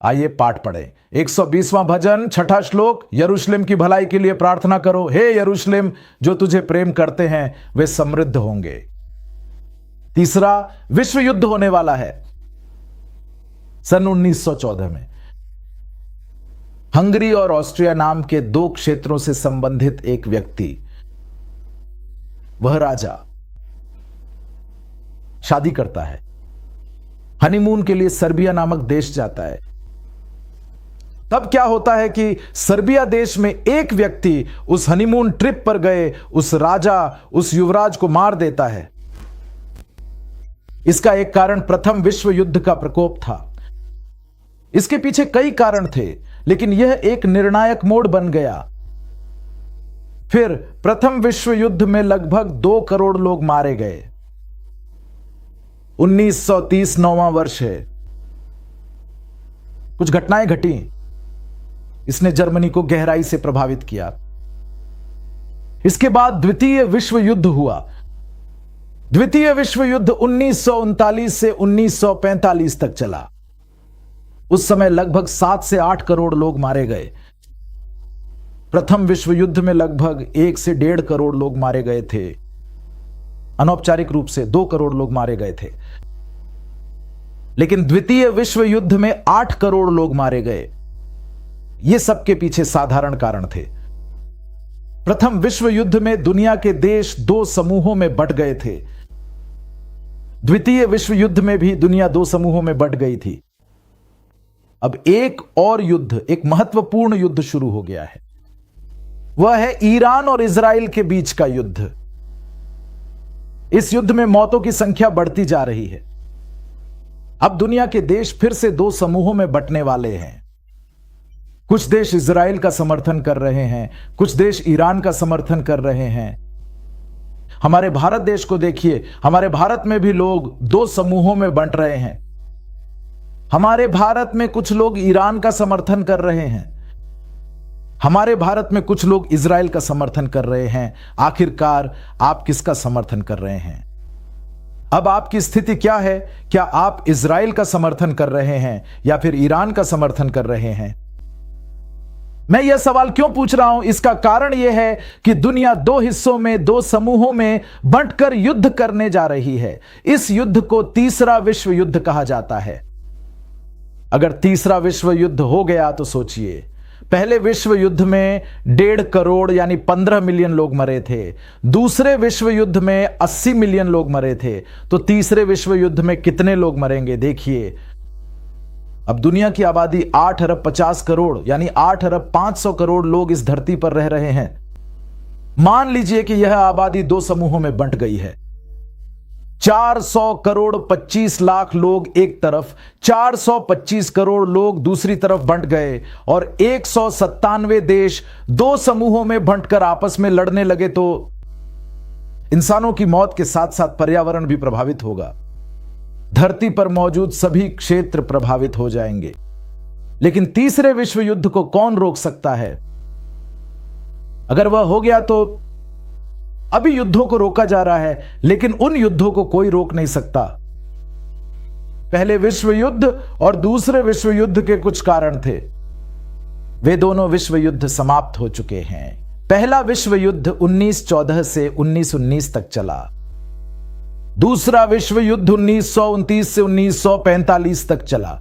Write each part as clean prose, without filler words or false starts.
आइए पाठ पढ़ें। 120वां भजन, छठा श्लोक। यरूशलेम की भलाई के लिए प्रार्थना करो। हे यरूशलेम, जो तुझे प्रेम करते हैं वे समृद्ध होंगे। तीसरा, विश्व युद्ध होने वाला है सन 1914 में। हंगरी और ऑस्ट्रिया नाम के दो क्षेत्रों से संबंधित एक व्यक्ति, वह राजा, शादी करता है। हनीमून के लिए सर्बिया नामक देश जाता है। तब क्या होता है कि सर्बिया देश में एक व्यक्ति उस हनीमून ट्रिप पर गए उस राजा, उस युवराज को मार देता है। इसका एक कारण प्रथम विश्व युद्ध का प्रकोप था। इसके पीछे कई कारण थे, लेकिन यह एक निर्णायक मोड़ बन गया। फिर प्रथम विश्व युद्ध में लगभग 2 करोड़ लोग मारे गए। 1930 9वां वर्ष है। कुछ घटनाएं घटी, इसने जर्मनी को गहराई से प्रभावित किया। इसके बाद द्वितीय विश्व युद्ध हुआ। द्वितीय विश्व युद्ध 1939 से 1945 तक चला। उस समय लगभग 7 से 8 करोड़ लोग मारे गए। प्रथम विश्व युद्ध में लगभग 1 से 1.5 करोड़ लोग मारे गए थे। अनौपचारिक रूप से 2 करोड़ लोग मारे गए थे। लेकिन द्वितीय विश्व युद्ध में 8 करोड़ लोग मारे गए। ये सबके पीछे साधारण कारण थे। प्रथम विश्व युद्ध में दुनिया के देश 2 समूहों में बंट गए थे। द्वितीय विश्व युद्ध में भी दुनिया 2 समूहों में बंट गई थी। अब एक और युद्ध, एक महत्वपूर्ण युद्ध शुरू हो गया है। वह है ईरान और इजराइल के बीच का युद्ध। इस युद्ध में मौतों की संख्या बढ़ती जा रही है। अब दुनिया के देश फिर से 2 समूहों में बंटने वाले हैं। कुछ देश इजराइल का समर्थन कर रहे हैं, कुछ देश ईरान का समर्थन कर रहे हैं। हमारे भारत देश को देखिए, हमारे भारत में भी लोग 2 समूहों में बंट रहे हैं। हमारे भारत में कुछ लोग ईरान का समर्थन कर रहे हैं, हमारे भारत में कुछ लोग इजराइल का समर्थन कर रहे हैं। आखिरकार आप किसका समर्थन कर रहे हैं? अब आपकी स्थिति क्या है? क्या आप इजराइल का समर्थन कर रहे हैं या फिर ईरान का समर्थन कर रहे हैं? मैं यह सवाल क्यों पूछ रहा हूं? इसका कारण यह है कि दुनिया 2 हिस्सों में, 2 समूहों में बंटकर युद्ध करने जा रही है। इस युद्ध को तीसरा विश्व युद्ध कहा जाता है। अगर तीसरा विश्व युद्ध हो गया तो सोचिए, पहले विश्व युद्ध में 1.5 करोड़ यानी 15 मिलियन लोग मरे थे। दूसरे विश्व युद्ध में 80 मिलियन लोग मरे थे। तो तीसरे विश्व युद्ध में कितने लोग मरेंगे? देखिए, अब दुनिया की आबादी 8 अरब 50 करोड़ यानी 8 अरब 500 करोड़ लोग इस धरती पर रह रहे हैं। मान लीजिए कि यह आबादी 2 समूहों में बंट गई है। 400 करोड़ 25 लाख लोग एक तरफ, 425 करोड़ लोग दूसरी तरफ बंट गए और 197 देश 2 समूहों में बंटकर आपस में लड़ने लगे। तो इंसानों की मौत के साथ साथ पर्यावरण भी प्रभावित होगा। धरती पर मौजूद सभी क्षेत्र प्रभावित हो जाएंगे। लेकिन तीसरे विश्व युद्ध को कौन रोक सकता है? अगर वह हो गया तो अभी युद्धों को रोका जा रहा है, लेकिन उन युद्धों को कोई रोक नहीं सकता। पहले विश्व युद्ध और दूसरे विश्व युद्ध के कुछ कारण थे। वे दोनों विश्व युद्ध समाप्त हो चुके हैं। पहला विश्व युद्ध 1914 से 1919 तक चला। दूसरा विश्व युद्ध 1929 से 1945 तक चला।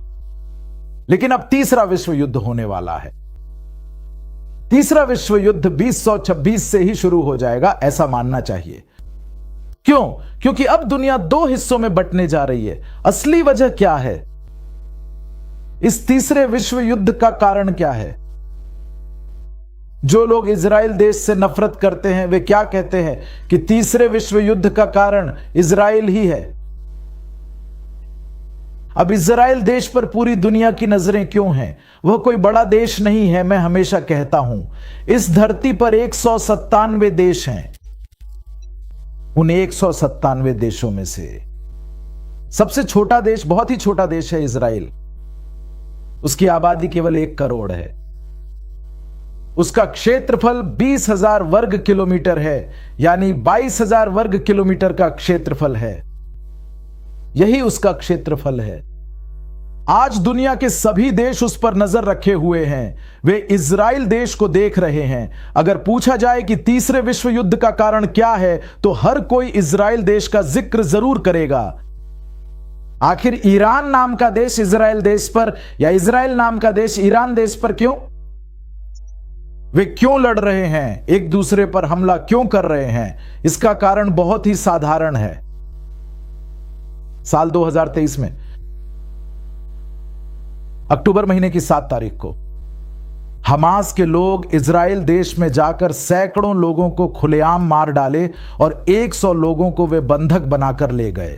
लेकिन अब तीसरा विश्व युद्ध होने वाला है। तीसरा विश्व युद्ध 2026 से ही शुरू हो जाएगा, ऐसा मानना चाहिए। क्यों? क्योंकि अब दुनिया 2 हिस्सों में बंटने जा रही है। असली वजह क्या है? इस तीसरे विश्व युद्ध का कारण क्या है? जो लोग इजराइल देश से नफरत करते हैं वे क्या कहते हैं कि तीसरे विश्व युद्ध का कारण इजराइल ही है। अब इजराइल देश पर पूरी दुनिया की नजरें क्यों हैं? वह कोई बड़ा देश नहीं है। मैं हमेशा कहता हूं, इस धरती पर 197 देश हैं। उन 197 देशों में से सबसे छोटा देश, बहुत ही छोटा देश है इजराइल। उसकी आबादी केवल 1 करोड़ है। उसका क्षेत्रफल 20,000 वर्ग किलोमीटर है, यानी 22,000 वर्ग किलोमीटर का क्षेत्रफल है। यही उसका क्षेत्रफल है। आज दुनिया के सभी देश उस पर नजर रखे हुए हैं। वे इजराइल देश को देख रहे हैं। अगर पूछा जाए कि तीसरे विश्व युद्ध का कारण क्या है, तो हर कोई इजराइल देश का जिक्र जरूर करेगा। आखिर ईरान नाम का देश इजराइल देश पर या इजराइल नाम का देश ईरान देश पर क्यों? वे क्यों लड़ रहे हैं, एक दूसरे पर हमला क्यों कर रहे हैं? इसका कारण बहुत ही साधारण है। साल 2023 में अक्टूबर महीने की 7 तारीख को हमास के लोग इजराइल देश में जाकर सैकड़ों लोगों को खुलेआम मार डाले और 100 लोगों को वे बंधक बनाकर ले गए।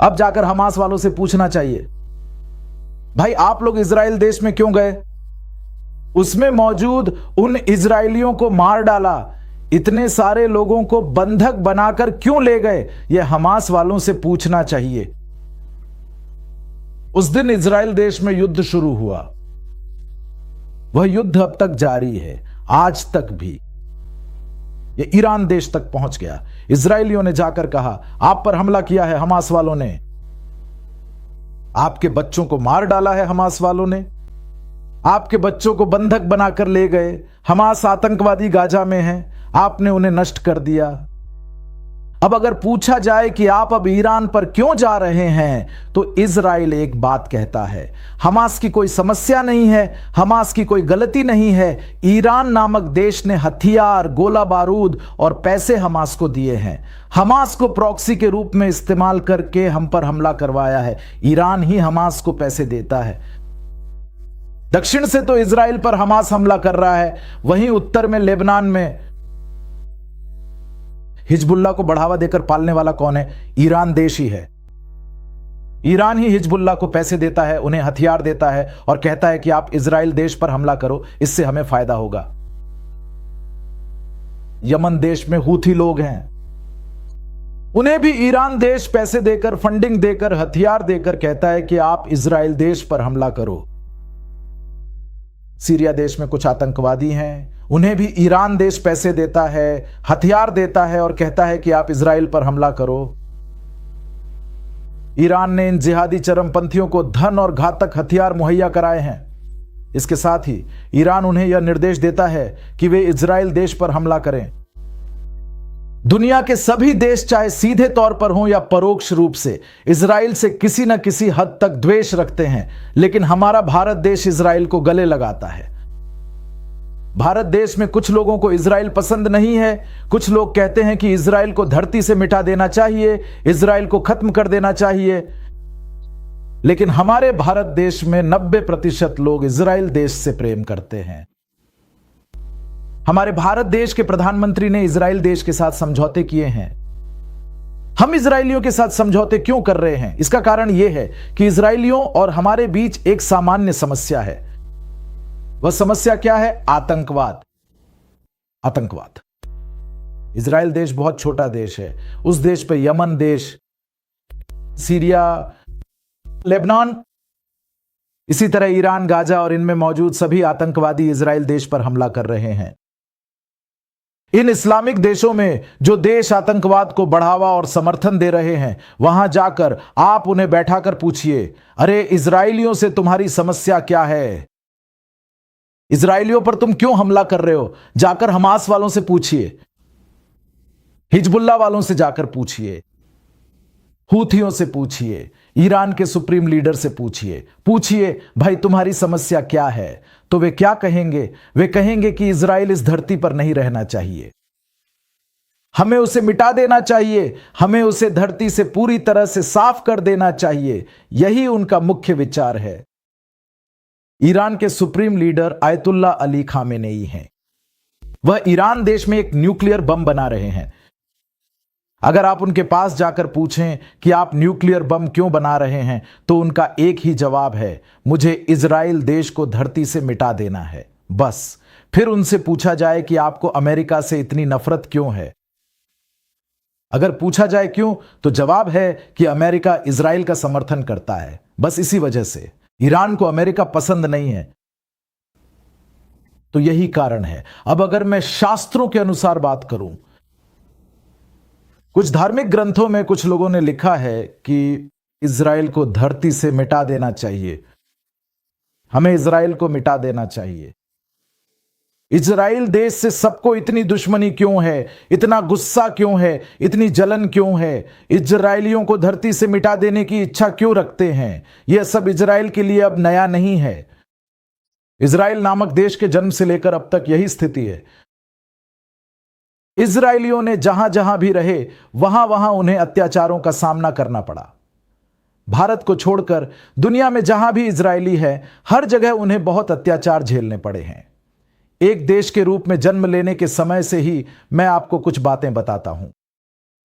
अब जाकर हमास वालों से पूछना चाहिए, भाई आप लोग इजराइल देश में क्यों गए? उसमें मौजूद उन इजरायलियों को मार डाला, इतने सारे लोगों को बंधक बनाकर क्यों ले गए? यह हमास वालों से पूछना चाहिए। उस दिन इजराइल देश में युद्ध शुरू हुआ। वह युद्ध अब तक जारी है, आज तक भी। यह ईरान देश तक पहुंच गया। इजरायलियों ने जाकर कहा, आप पर हमला किया है हमास वालों ने, आपके बच्चों को मार डाला है हमास वालों ने, आपके बच्चों को बंधक बनाकर ले गए। हमास आतंकवादी गाजा में हैं, आपने उन्हें नष्ट कर दिया। अब अगर पूछा जाए कि आप अब ईरान पर क्यों जा रहे हैं, तो इजराइल एक बात कहता है, हमास की कोई समस्या नहीं है, हमास की कोई गलती नहीं है। ईरान नामक देश ने हथियार, गोला बारूद और पैसे हमास को दिए हैं। हमास को प्रॉक्सी के रूप में इस्तेमाल करके हम पर हमला करवाया है। ईरान ही हमास को पैसे देता है। दक्षिण से तो इजराइल पर हमास हमला कर रहा है, वहीं उत्तर में लेबनान में हिजबुल्लाह को बढ़ावा देकर पालने वाला कौन है? ईरान देश ही है। ईरान ही हिजबुल्लाह को पैसे देता है, उन्हें हथियार देता है और कहता है कि आप इजराइल देश पर हमला करो, इससे हमें फायदा होगा। यमन देश में हूथी लोग हैं, उन्हें भी ईरान देश पैसे देकर, फंडिंग देकर, हथियार देकर कहता है कि आप इजराइल देश पर हमला करो। सीरिया देश में कुछ आतंकवादी हैं, उन्हें भी ईरान देश पैसे देता है, हथियार देता है और कहता है कि आप इजराइल पर हमला करो। ईरान ने इन जिहादी चरमपंथियों को धन और घातक हथियार मुहैया कराए हैं। इसके साथ ही ईरान उन्हें यह निर्देश देता है कि वे इजराइल देश पर हमला करें। दुनिया के सभी देश, चाहे सीधे तौर पर हों या परोक्ष रूप से, इजराइल से किसी न किसी हद तक द्वेष रखते हैं, लेकिन हमारा भारत देश इजराइल को गले लगाता है। भारत देश में कुछ लोगों को इजराइल पसंद नहीं है। कुछ लोग कहते हैं कि इजराइल को धरती से मिटा देना चाहिए, इजराइल को खत्म कर देना चाहिए। लेकिन हमारे भारत देश में 90% लोग इजराइल देश से प्रेम करते हैं। हमारे भारत देश के प्रधानमंत्री ने इजराइल देश के साथ समझौते किए हैं। हम इजरायलियों के साथ समझौते क्यों कर रहे हैं? इसका कारण यह है कि इजरायलियों और हमारे बीच एक सामान्य समस्या है। वह समस्या क्या है? आतंकवाद। आतंकवाद। इजराइल देश बहुत छोटा देश है। उस देश पे यमन देश, सीरिया, लेबनान, इसी तरह ईरान, गाजा और इनमें मौजूद सभी आतंकवादी इजराइल देश पर हमला कर रहे हैं। इन इस्लामिक देशों में जो देश आतंकवाद को बढ़ावा और समर्थन दे रहे हैं, वहां जाकर आप उन्हें बैठाकर पूछिए, अरे इजरायलियों से तुम्हारी समस्या क्या है? इजरायलियों पर तुम क्यों हमला कर रहे हो? जाकर हमास वालों से पूछिए, हिजबुल्लाह वालों से जाकर पूछिए, हूथियों से पूछिए, ईरान के सुप्रीम लीडर से पूछिए भाई तुम्हारी समस्या क्या है? तो वे क्या कहेंगे? वे कहेंगे कि इजराइल इस धरती पर नहीं रहना चाहिए, हमें उसे मिटा देना चाहिए, हमें उसे धरती से पूरी तरह से साफ कर देना चाहिए। यही उनका मुख्य विचार है। ईरान के supreme leader Ayatollah Ali Khamenei हैं। वह ईरान देश में एक न्यूक्लियर बम बना रहे हैं। अगर आप उनके पास जाकर पूछें कि आप न्यूक्लियर बम क्यों बना रहे हैं, तो उनका एक ही जवाब है, मुझे इजराइल देश को धरती से मिटा देना है, बस। फिर उनसे पूछा जाए कि आपको अमेरिका से इतनी नफरत क्यों है? अगर पूछा जाए क्यों, तो जवाब है कि अमेरिका इजराइल का समर्थन करता है, बस इसी वजह से। ईरान को अमेरिका पसंद नहीं है, तो यही कारण है। अब अगर मैं शास्त्रों के अनुसार बात करूं, कुछ धार्मिक ग्रंथों में कुछ लोगों ने लिखा है कि इज़राइल को धरती से मिटा देना चाहिए। हमें इज़राइल को मिटा देना चाहिए। इज़राइल देश से सबको इतनी दुश्मनी क्यों है, इतना गुस्सा क्यों है, इतनी जलन क्यों है? इज़राइलियों को धरती से मिटा देने की इच्छा क्यों रखते हैं? यह सब इज़राइल के लिए अब नया नहीं है। इज़राइल नामक देश के जन्म से लेकर अब तक यही स्थिति है। इज़राइलियों ने जहां जहां भी रहे, वहां वहां उन्हें अत्याचारों का सामना करना पड़ा। भारत को छोड़कर दुनिया में जहां भी इज़राइली है, हर जगह उन्हें बहुत अत्याचार झेलने पड़े हैं। एक देश के रूप में जन्म लेने के समय से ही मैं आपको कुछ बातें बताता हूं।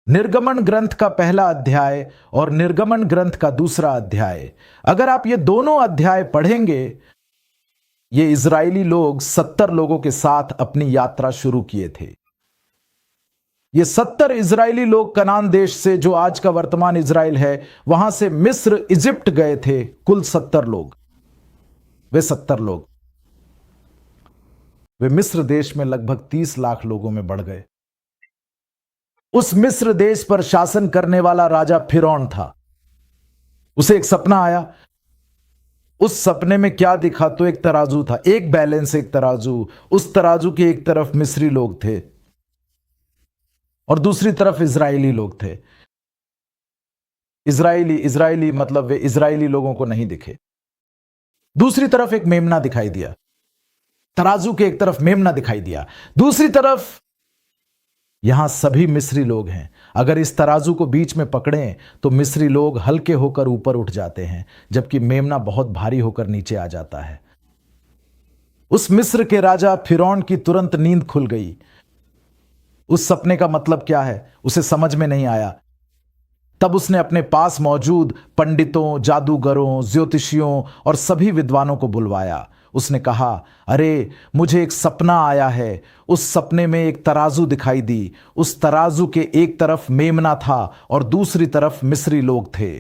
निर्गमन ग्रंथ का पहला अध्याय और निर्गमन ग्रंथ का दूसरा अध्याय, अगर आप ये दोनों अध्याय पढ़ेंगे, ये इज़राइली लोग 70 लोगों के साथ अपनी यात्रा शुरू किए थे। ये 70 इज़राइली लोग कनान देश से, जो आज का वर्तमान इज़राइल है, वहां से मिस्र, इजिप्ट गए थे। कुल 70 लोग। वे 70 लोग वे मिस्र देश में लगभग 30 लाख लोगों में बढ़ गए। उस मिस्र देश पर शासन करने वाला राजा फिरौन था। उसे एक सपना आया। उस सपने में क्या दिखा? तो एक तराजू था, एक बैलेंस, एक तराजू। उस तराजू की एक तरफ मिस्री लोग थे और दूसरी तरफ इज़राइली लोग थे। इज़राइली मतलब वे इज़राइली लोगों को नहीं दिखे। दूसरी तरफ एक मेमना दिखाई दिया। तराजू के एक तरफ मेमना दिखाई दिया, दूसरी तरफ यहां सभी मिस्री लोग हैं। अगर इस तराजू को बीच में पकड़ें तो मिस्री लोग हल्के होकर ऊपर उठ जाते हैं, जबकि मेमना बहुत भारी होकर नीचे आ जाता है। उस मिस्र के राजा फिरौन की तुरंत नींद खुल गई। उस सपने का मतलब क्या है उसे समझ में नहीं आया। तब उसने अपने पास मौजूद पंडितों, जादूगरों, ज्योतिषियों और सभी विद्वानों को बुलवाया। उसने कहा, अरे मुझे एक सपना आया है। उस सपने में एक तराजू दिखाई दी। उस तराजू के एक तरफ मेमना था और दूसरी तरफ मिस्री लोग थे।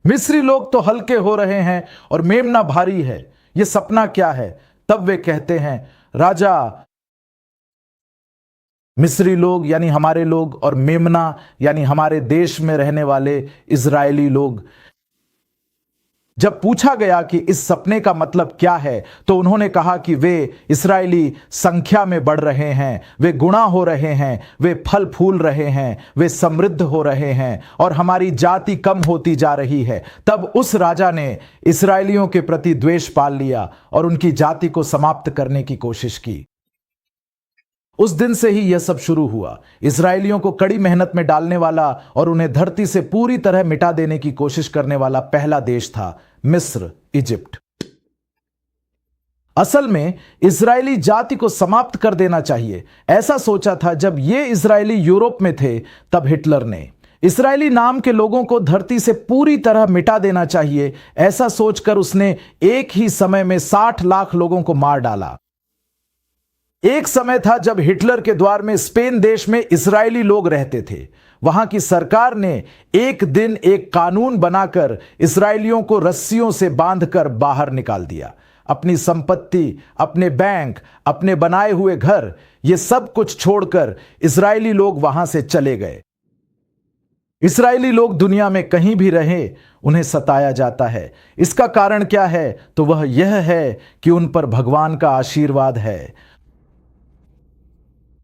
मिस्री लोग तो हल्के हो रहे हैं और मेमना भारी है। यह सपना क्या है? तब वे कहते हैं, राजा, मिस्री लोग यानी हमारे लोग और मेमना यानी हमारे देश में रहने वाले इज़राइली लोग। जब पूछा गया कि इस सपने का मतलब क्या है, तो उन्होंने कहा कि वे इस्राएली संख्या में बढ़ रहे हैं, वे गुणा हो रहे हैं, वे फल फूल रहे हैं, वे समृद्ध हो रहे हैं और हमारी जाति कम होती जा रही है। तब उस राजा ने इस्राएलियों के प्रति द्वेष पाल लिया और उनकी जाति को समाप्त करने की कोशिश की। उस दिन से ही यह सब शुरू हुआ। इस्राएलियों को कड़ी मेहनत में डालने वाला और उन्हें धरती से पूरी तरह मिटा देने की कोशिश करने वाला पहला देश था मिस्र, इजिप्ट। असल में इस्राएली जाति को समाप्त कर देना चाहिए, ऐसा सोचा था जब ये इस्राएली यूरोप में थे। तब हिटलर ने इस्राएली नाम के लोगों को धरती से पूरी तरह मिटा देना चाहिए, ऐसा सोचकर उसने एक ही समय में 60 लाख लोगों को मार डाला। एक समय था जब हिटलर के द्वार में स्पेन देश में इस्राएली लोग रहते थे। वहां की सरकार ने एक दिन एक कानून बनाकर इस्राएलियों को रस्सियों से बांधकर बाहर निकाल दिया। अपनी संपत्ति, अपने बैंक, अपने बनाए हुए घर, ये सब कुछ छोड़कर इस्राएली लोग वहां से चले गए। इस्राएली लोग दुनिया में कहीं भी रहे, उन्हें सताया जाता है। इसका कारण क्या है? तो वह यह है कि उन पर भगवान का आशीर्वाद है।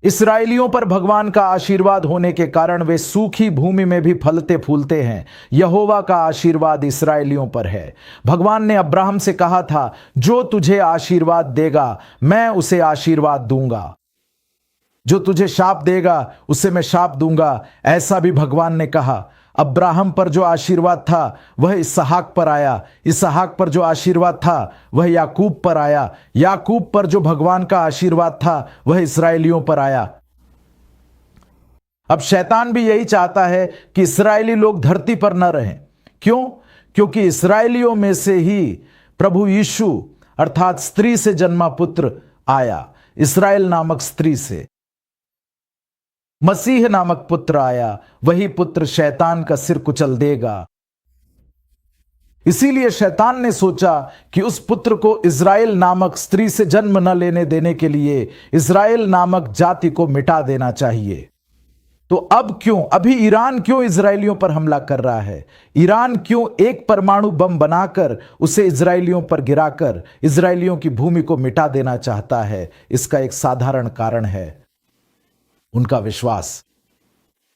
इस्राएलियों पर भगवान का आशीर्वाद होने के कारण वे सूखी भूमि में भी फलते फूलते हैं। यहोवा का आशीर्वाद इस्राएलियों पर है। भगवान ने अब्राहम से कहा था, जो तुझे आशीर्वाद देगा मैं उसे आशीर्वाद दूंगा, जो तुझे शाप देगा उसे मैं शाप दूंगा। ऐसा भी भगवान ने कहा। अब्राहम पर जो आशीर्वाद था वह इसहाक पर आया, इसहाक पर जो आशीर्वाद था वह याकूब पर आया, याकूब पर जो भगवान का आशीर्वाद था वह इस्राएलियों पर आया। अब शैतान भी यही चाहता है कि इस्राएली लोग धरती पर न रहें। क्यों? क्योंकि इस्राएलियों में से ही प्रभु यीशु अर्थात स्त्री से जन्मा पुत्र आया। इस्राएल नामक स्त्री से मसीह नामक पुत्र आया। वही पुत्र शैतान का सिर कुचल देगा। इसीलिए शैतान ने सोचा कि उस पुत्र को इस्राएल नामक स्त्री से जन्म न लेने देने के लिए इस्राएल नामक जाति को मिटा देना चाहिए। तो अब क्यों, अभी ईरान क्यों इजरायलियों पर हमला कर रहा है? ईरान क्यों एक परमाणु बम बनाकर उसे इजरायलियों पर गिराकर इजरायलियों की भूमि को मिटा देना चाहता है? इसका एक साधारण कारण है, उनका विश्वास।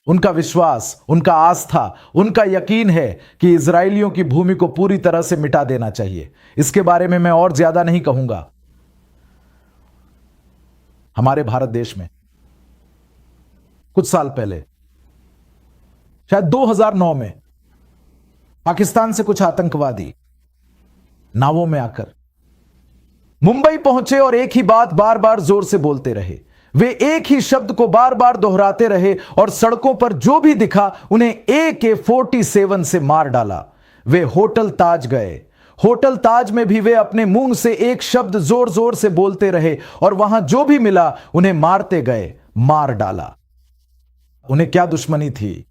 उनका विश्वास, उनका आस्था, उनका यकीन है कि इजरायलियों की भूमि को पूरी तरह से मिटा देना चाहिए। इसके बारे में मैं और ज्यादा नहीं कहूंगा। हमारे भारत देश में कुछ साल पहले, शायद 2009 में, पाकिस्तान से कुछ आतंकवादी नावों में आकर मुंबई पहुंचे और एक ही बात बार बार जोर से बोलते रहे। वे एक ही शब्द को बार बार दोहराते रहे और सड़कों पर जो भी दिखा उन्हें AK-47 से मार डाला। वे होटल ताज गए। होटल ताज में भी वे अपने मुंह से एक शब्द जोर जोर से बोलते रहे और वहां जो भी मिला उन्हें मारते गए, मार डाला। उन्हें क्या दुश्मनी थी?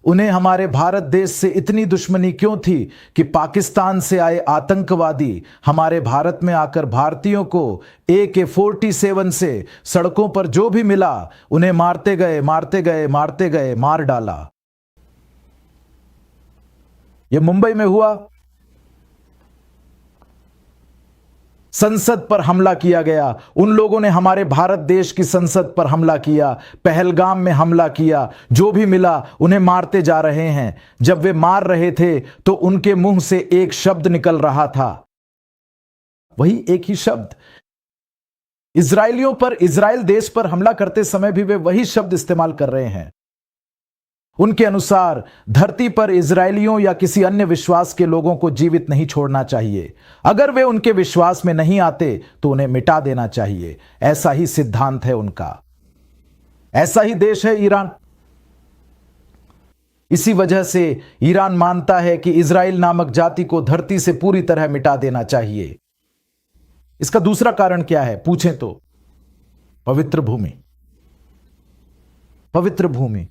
उन्हें हमारे भारत देश से इतनी दुश्मनी क्यों थी कि पाकिस्तान से आए आतंकवादी हमारे भारत में आकर भारतीयों को AK-47 से सड़कों पर जो भी मिला उन्हें मारते गए, मारते गए, मारते गए, मार डाला। यह मुंबई में हुआ। संसद पर हमला किया गया। उन लोगों ने हमारे भारत देश की संसद पर हमला किया, पहलगाम में हमला किया, जो भी मिला उन्हें मारते जा रहे हैं। जब वे मार रहे थे तो उनके मुंह से एक शब्द निकल रहा था, वही एक ही शब्द। इजरायलियों पर, इजराइल देश पर हमला करते समय भी वे वही शब्द इस्तेमाल कर रहे हैं। उनके अनुसार धरती पर इजरायलियों या किसी अन्य विश्वास के लोगों को जीवित नहीं छोड़ना चाहिए। अगर वे उनके विश्वास में नहीं आते तो उन्हें मिटा देना चाहिए। ऐसा ही सिद्धांत है उनका। ऐसा ही देश है ईरान। इसी वजह से ईरान मानता है कि इजराइल नामक जाति को धरती से पूरी तरह मिटा देना चाहिए। इसका दूसरा कारण क्या है पूछें तो पवित्र भूमि। पवित्र भूमि।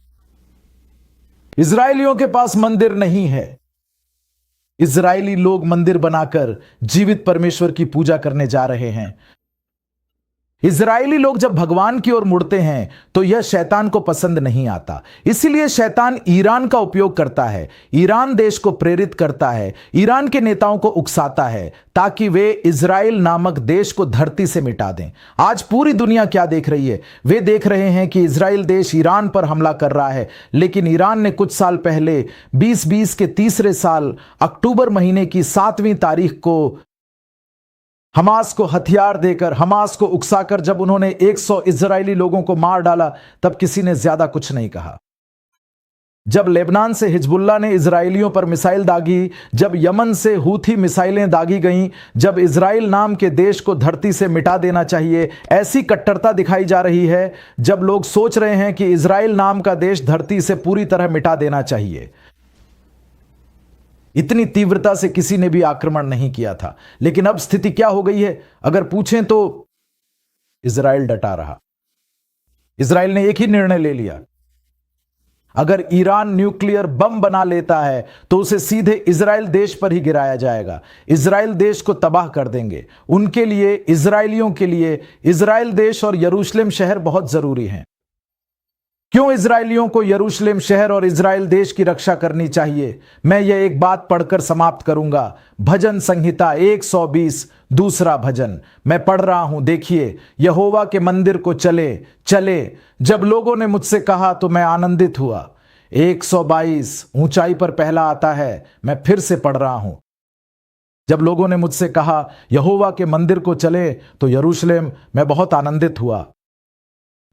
इजरायलियों के पास मंदिर नहीं है। इजरायली लोग मंदिर बनाकर जीवित परमेश्वर की पूजा करने जा रहे हैं। इजरायली लोग जब भगवान की ओर मुड़ते हैं तो यह शैतान को पसंद नहीं आता। इसीलिए शैतान ईरान का उपयोग करता है, ईरान देश को प्रेरित करता है, ईरान के नेताओं को उकसाता है ताकि वे इजराइल नामक देश को धरती से मिटा दें। आज पूरी दुनिया क्या देख रही है? वे देख रहे हैं कि इजराइल देश ईरान पर हमला कर रहा है, लेकिन ईरान ने कुछ साल पहले 2020 के तीसरे साल अक्टूबर महीने की 7वीं तारीख को हमास को हथियार देकर, हमास को उकसाकर जब उन्होंने 100 इजरायली लोगों को मार डाला तब किसी ने ज्यादा कुछ नहीं कहा। जब लेबनान से हिजबुल्लाह ने इजरायलियों पर मिसाइल दागी, जब यमन से हूथी मिसाइलें दागी गईं, जब इजराइल नाम के देश को धरती से मिटा देना चाहिए ऐसी कट्टरता दिखाई जा रही है, जब लोग सोच रहे हैं कि इजराइल नाम का देश धरती से पूरी तरह मिटा देना चाहिए, इतनी तीव्रता से किसी ने भी आक्रमण नहीं किया था। लेकिन अब स्थिति क्या हो गई है अगर पूछें तो इजराइल डटा रहा। इजराइल ने एक ही निर्णय ले लिया, अगर ईरान न्यूक्लियर बम बना लेता है तो उसे सीधे इजराइल देश पर ही गिराया जाएगा, इजराइल देश को तबाह कर देंगे। उनके लिए, इजरायलियों के लिए इजराइल देश और यरूशलेम शहर बहुत जरूरी हैं। क्यों इजरायलियों को यरूशलेम शहर और इजराइल देश की रक्षा करनी चाहिए? मैं यह एक बात पढ़कर समाप्त करूंगा। भजन संहिता 120 दूसरा भजन मैं पढ़ रहा हूं। देखिए, यहोवा के मंदिर को चले चले, जब लोगों ने मुझसे कहा तो मैं आनंदित हुआ। 122 ऊंचाई पर पहला आता है, मैं फिर से पढ़ रहा हूं। जब लोगों ने मुझसे कहा यहोवा के मंदिर को चले तो यरूशलेम, मैं बहुत आनंदित हुआ।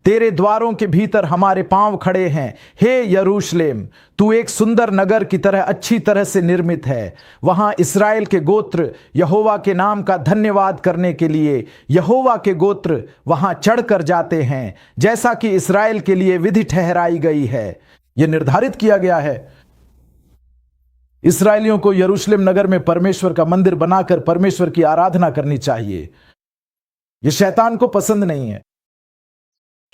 तेरे द्वारों के भीतर हमारे पांव खड़े हैं। हे यरूशलेम, तू एक सुंदर नगर की तरह अच्छी तरह से निर्मित है। वहां इस्राएल के गोत्र यहोवा के नाम का धन्यवाद करने के लिए यहोवा के गोत्र वहां चढ़कर जाते हैं, जैसा कि इस्राएल के लिए विधि ठहराई गई है। यह निर्धारित किया गया है इस्राएलियों को यरूशलेम नगर में परमेश्वर का मंदिर बनाकर परमेश्वर की आराधना करनी चाहिए। यह शैतान को पसंद नहीं है।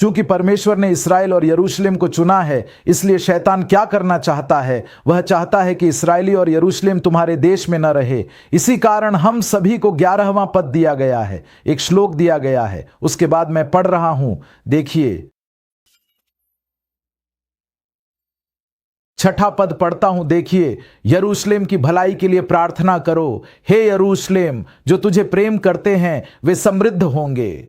चूंकि परमेश्वर ने इस्राएल और यरूशलेम को चुना है, इसलिए शैतान क्या करना चाहता है? वह चाहता है कि इस्राएली और यरूशलेम तुम्हारे देश में न रहे। इसी कारण हम सभी को 11वां पद दिया गया है, एक श्लोक दिया गया है। उसके बाद मैं पढ़ रहा हूं, देखिए, छठा पद पढ़ता हूं, देखिए, यरूशलेम की भलाई के लिए प्रार्थना करो। हे यरूशलेम, जो तुझे प्रेम करते हैं वे समृद्ध होंगे।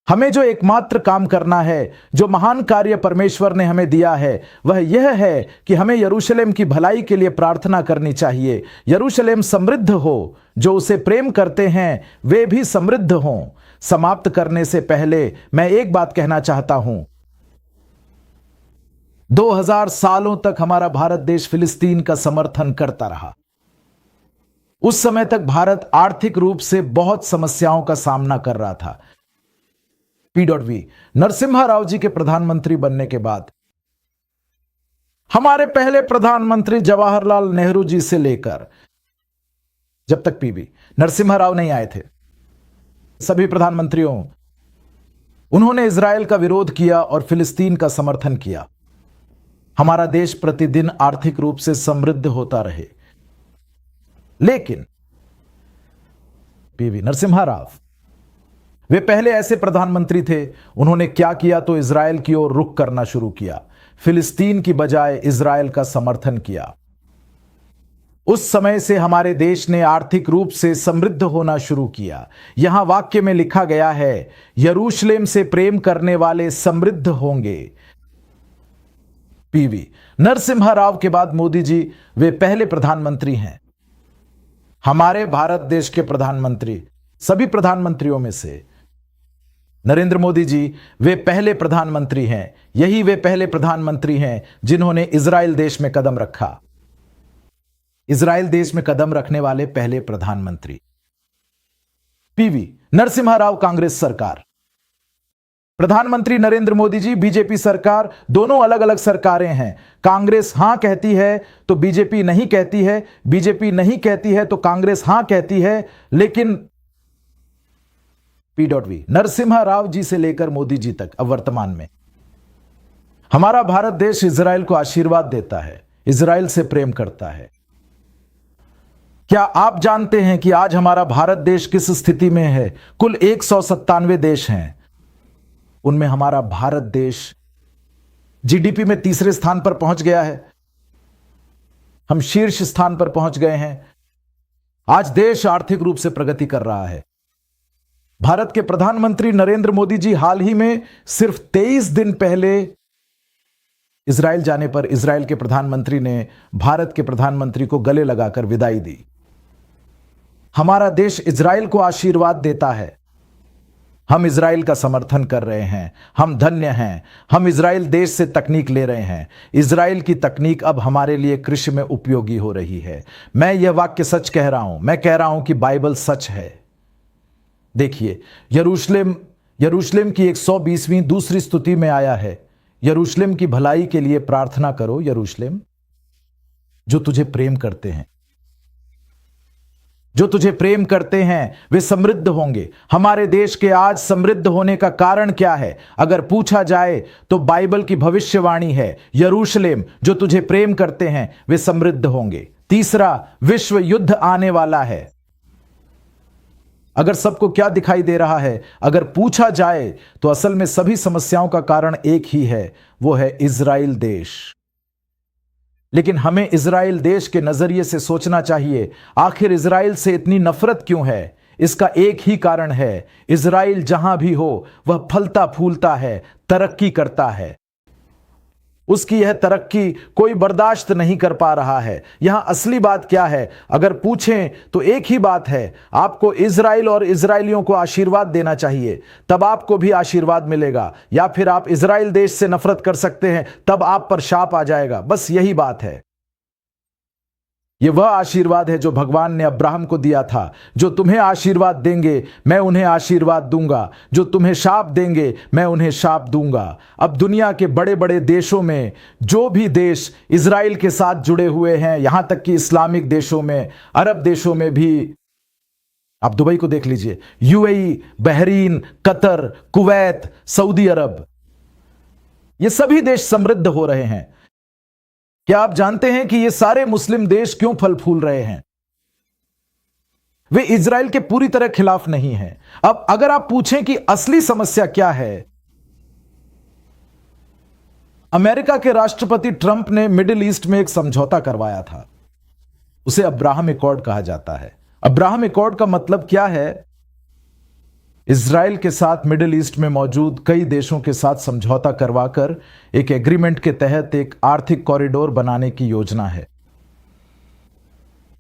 हमें जो एकमात्र काम करना है, जो महान कार्य परमेश्वर ने हमें दिया है, वह यह है कि हमें यरूशलेम की भलाई के लिए प्रार्थना करनी चाहिए। यरूशलेम समृद्ध हो, जो उसे प्रेम करते हैं वे भी समृद्ध हों। समाप्त करने से पहले मैं एक बात कहना चाहता हूं। 2000 सालों तक हमारा भारत देश फिलिस्तीन का समर्थन करता रहा। उस समय तक भारत आर्थिक रूप से बहुत समस्याओं का सामना कर रहा था। P.V. नरसिम्हा राव जी के प्रधानमंत्री बनने के बाद हमारे पहले प्रधानमंत्री जवाहरलाल नेहरू जी से लेकर जब तक P.V. नरसिम्हा राव नहीं आए थे, सभी प्रधानमंत्रियों उन्होंने इजराइल का विरोध किया और फिलिस्तीन का समर्थन किया। हमारा देश प्रतिदिन आर्थिक रूप से समृद्ध होता रहे। लेकिन P.V. नरसिम्हा राव वे पहले ऐसे प्रधानमंत्री थे, उन्होंने क्या किया तो इजराइल की ओर रुख करना शुरू किया, फिलिस्तीन की बजाय इजराइल का समर्थन किया। उस समय से हमारे देश ने आर्थिक रूप से समृद्ध होना शुरू किया। यहां वाक्य में लिखा गया है, यरूशलेम से प्रेम करने वाले समृद्ध होंगे। P.V. नरसिम्हा राव के बाद मोदी जी वे पहले प्रधानमंत्री हैं। हमारे भारत देश के प्रधानमंत्री, सभी प्रधानमंत्रियों में से नरेंद्र मोदी जी वे पहले प्रधानमंत्री हैं। यही वे पहले प्रधानमंत्री हैं जिन्होंने इजराइल देश में कदम रखा। इजराइल देश में कदम रखने वाले पहले प्रधानमंत्री। P.V. नरसिम्हा राव कांग्रेस सरकार, प्रधानमंत्री नरेंद्र मोदी जी बीजेपी सरकार, दोनों अलग अलग सरकारें हैं। कांग्रेस हां कहती है तो बीजेपी नहीं कहती है, बीजेपी नहीं कहती है तो कांग्रेस हां कहती है। लेकिन P.V. नरसिम्हा राव जी से लेकर मोदी जी तक अब वर्तमान में हमारा भारत देश इजराइल को आशीर्वाद देता है, इजराइल से प्रेम करता है। क्या आप जानते हैं कि आज हमारा भारत देश किस स्थिति में है? कुल 197 देश हैं, उनमें हमारा भारत देश जीडीपी में तीसरे स्थान पर पहुंच गया है। हम शीर्ष स्थान पर पहुंच गए हैं। आज देश आर्थिक रूप से प्रगति कर रहा है। भारत के प्रधानमंत्री नरेंद्र मोदी जी हाल ही में सिर्फ 23 दिन पहले इजराइल जाने पर इजराइल के प्रधानमंत्री ने भारत के प्रधानमंत्री को गले लगाकर विदाई दी। हमारा देश इजराइल को आशीर्वाद देता है। हम इजराइल का समर्थन कर रहे हैं। हम धन्य हैं। हम इजराइल देश से तकनीक ले रहे हैं। इजराइल की तकनीक अब हमारे लिए कृषि में उपयोगी हो रही है। मैं यह वाक्य सच कह रहा हूं। मैं कह रहा हूं कि बाइबल सच है। देखिए, यरूशलेम की 120वीं दूसरी स्तुति में आया है, यरूशलेम की भलाई के लिए प्रार्थना करो यरूशलेम, जो तुझे प्रेम करते हैं। जो तुझे प्रेम करते हैं वे समृद्ध होंगे। हमारे देश के आज समृद्ध होने का कारण क्या है? अगर पूछा जाए तो बाइबल की भविष्यवाणी है, यरूशलेम जो तुझे प्रेम करते हैं वे समृद्ध होंगे। तीसरा, विश्व युद्ध आने वाला है। अगर सबको क्या दिखाई दे रहा है? अगर पूछा जाए तो असल में सभी समस्याओं का कारण एक ही है, वो है इजराइल देश। लेकिन हमें इजराइल देश के नजरिए से सोचना चाहिए। आखिर इजराइल से इतनी नफरत क्यों है? इसका एक ही कारण है, इजराइल जहां भी हो वह फलता फूलता है, तरक्की करता है। उसकी यह तरक्की कोई बर्दाश्त नहीं कर पा रहा है। यहां असली बात क्या है? अगर पूछें तो एक ही बात है, आपको इजराइल और इजराइलियों को आशीर्वाद देना चाहिए, तब आपको भी आशीर्वाद मिलेगा। या फिर आप इजराइल देश से नफरत कर सकते हैं, तब आप पर शाप आ जाएगा। बस यही बात है। यह वह आशीर्वाद है जो भगवान ने अब्राहम को दिया था। जो तुम्हें आशीर्वाद देंगे मैं उन्हें आशीर्वाद दूंगा, जो तुम्हें शाप देंगे मैं उन्हें शाप दूंगा। अब दुनिया के बड़े बड़े देशों में जो भी देश इजराइल के साथ जुड़े हुए हैं, यहां तक कि इस्लामिक देशों में, अरब देशों में भी, आप दुबई को देख लीजिए, UAE, Bahrain, Qatar, Kuwait, Saudi Arab, ये सभी देश समृद्ध हो रहे हैं। क्या आप जानते हैं कि ये सारे मुस्लिम देश क्यों फल फूल रहे हैं? वे इजराइल के पूरी तरह खिलाफ नहीं हैं। अब अगर आप पूछें कि असली समस्या क्या है, अमेरिका के राष्ट्रपति ट्रंप ने मिडिल ईस्ट में एक समझौता करवाया था। उसे अब्राहम एकॉर्ड कहा जाता है। अब्राहम एकॉर्ड का मतलब क्या है? इजराइल के साथ मिडिल ईस्ट में मौजूद कई देशों के साथ समझौता करवाकर एक एग्रीमेंट के तहत एक आर्थिक कॉरिडोर बनाने की योजना है।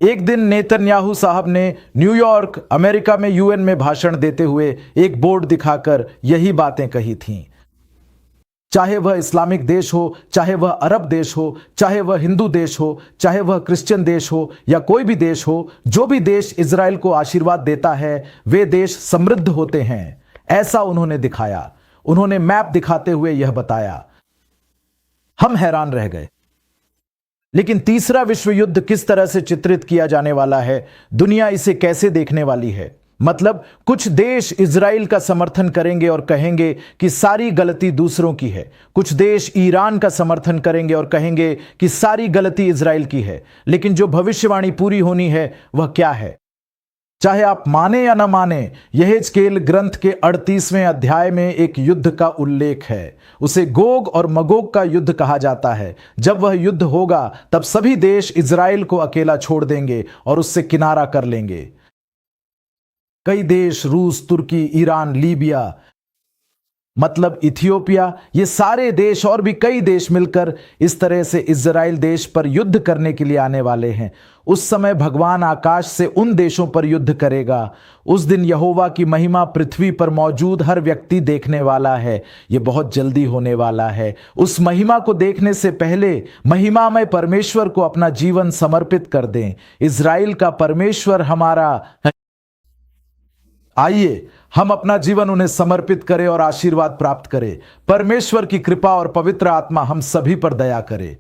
एक दिन नेतन्याहू साहब ने न्यूयॉर्क, अमेरिका में यूएन में भाषण देते हुए एक बोर्ड दिखाकर यही बातें कही थीं। चाहे वह इस्लामिक देश हो, चाहे वह अरब देश हो, चाहे वह हिंदू देश हो, चाहे वह क्रिश्चियन देश हो या कोई भी देश हो, जो भी देश इजराइल को आशीर्वाद देता है वे देश समृद्ध होते हैं, ऐसा उन्होंने दिखाया। उन्होंने मैप दिखाते हुए यह बताया। हम हैरान रह गए। लेकिन तीसरा विश्व युद्ध किस तरह से चित्रित किया जाने वाला है, दुनिया इसे कैसे देखने वाली है? मतलब कुछ देश इजराइल का समर्थन करेंगे और कहेंगे कि सारी गलती दूसरों की है। कुछ देश ईरान का समर्थन करेंगे और कहेंगे कि सारी गलती इजराइल की है। लेकिन जो भविष्यवाणी पूरी होनी है वह क्या है? चाहे आप माने या न माने, यहेजकेल ग्रंथ के 38वें अध्याय में एक युद्ध का उल्लेख है। उसे गोग और मगोग का युद्ध कहा जाता है। जब वह युद्ध होगा तब सभी देश इजराइल को अकेला छोड़ देंगे और उससे किनारा कर लेंगे। कई देश, रूस, तुर्की, ईरान, लीबिया, मतलब इथियोपिया, ये सारे देश और भी कई देश मिलकर इस तरह से इजराइल देश पर युद्ध करने के लिए आने वाले हैं। उस समय भगवान आकाश से उन देशों पर युद्ध करेगा। उस दिन यहोवा की महिमा पृथ्वी पर मौजूद हर व्यक्ति देखने वाला है। यह बहुत जल्दी होने वाला है। उस महिमा को देखने से पहले महिमामय परमेश्वर को अपना जीवन समर्पित कर दें। इजराइल का परमेश्वर हमारा, आइए हम अपना जीवन उन्हें समर्पित करें और आशीर्वाद प्राप्त करें। परमेश्वर की कृपा और पवित्र आत्मा हम सभी पर दया करे।